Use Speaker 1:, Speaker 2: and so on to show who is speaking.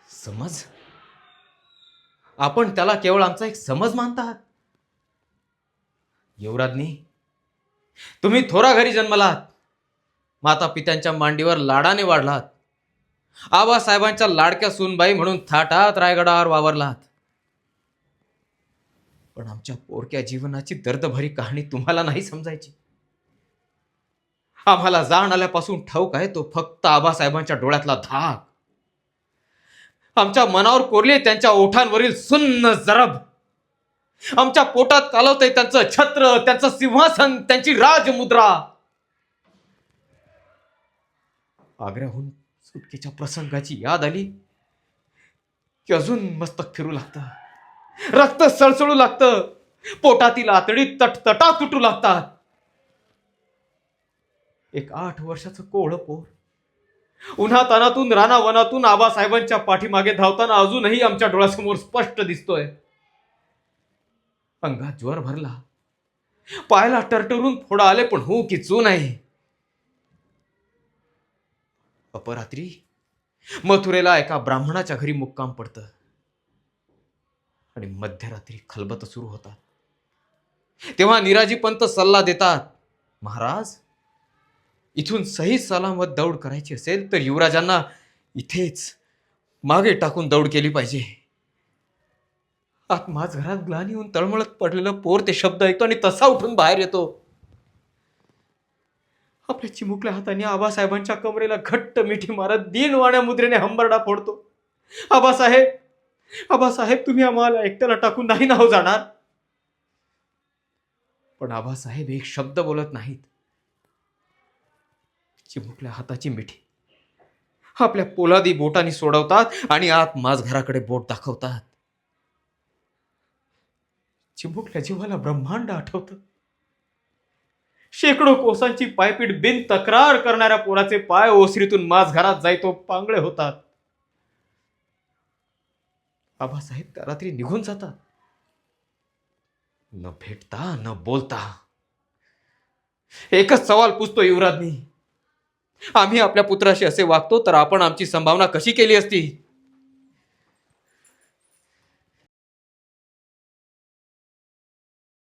Speaker 1: समज? आपण त्याला केवळ आमचा एक समज मानतात? युवराजनी, तुम्ही थोरा घरी जन्मलात, माता पित्यांच्या मांडीवर लाडाने वाढलात, आबासाहेबांच्या लाडक्या सूनबाई म्हणून थाटात रायगडावर वावरलात. पण आमच्या पोरक्या जीवनाची दर्दभरी कहाणी तुम्हाला नाही समजायची. आम्हाला जाण आल्यापासून ठाऊक आहे तो फक्त आबासाहेबांच्या डोळ्यातला धाक, आमच्या मनावर कोरले त्यांच्या ओठांवरील सुन्न जरब, आमच्या पोटात कालवते त्यांचं छत्र, त्यांचं सिंहासन, त्यांची राजमुद्रा. आग्र्याहून सुटकेच्या प्रसंगाची याद आली की अजून मस्तक फिरू लागतं, रक्त सळसळू लागतं, पोटातील आतडी तटतटा तुटू लागतात. एक 8 वर्षाचं कोवळं पोर उन्हातानातून रानावनातून आबासाहेबांच्या पाठीमागे धावताना अजूनही आमच्या डोळ्यासमोर स्पष्ट दिसतोय. अंगात ज्वर भरला, पायाला टरटरून फोडा आले, पण हो की चू नाही. अपरात्री मथुरेला एका ब्राह्मणाच्या घरी मुक्काम पडतं आणि मध्यरात्री खलबत सुरू होतात. तेव्हा निराजी पंत सल्ला देतात, महाराज, इथून सही सलामत दौड करायची असेल तर युवराजांना इथेच मागे टाकून दौड केली पाहिजे. आत माझ घरात ग्लानी होऊन तळमळत पडलेलं पोर ते शब्द ऐकतो आणि तसा उठून बाहेर येतो. आपल्या चिमुकल्या हाताने आबासाहेबांच्या कमरेला घट्ट मिठी मारत दीनवाण्या मुद्रेने हंबरडा फोडतो. आबासाहेब, आबासाहेब, तुम्ही आम्हाला एकट्याला टाकून नाही ना हो जाणार. पण आबासाहेब एक शब्द बोलत नाहीत. चिमुकल्या हाताची मिठी आपल्या पोलादी बोटांनी सोडवतात आणि आत माझ घराकडे बोट दाखवतात. चिमुकल्या जीवाला ब्रह्मांड आठवतं. शेकडो कोसांची पायपीट बिन तक्रार करणाऱ्या पोराचे पाय ओसरीतून माझ घरात जायतो पांगळे होतात. आबासाहेब त्या रात्री निघून जातात, न भेटता न बोलता. एकच सवाल पुसतो युवराजनी, आम्ही आपल्या पुत्राशी असे वागतो तर आपण आमची संभावना कशी केली असती?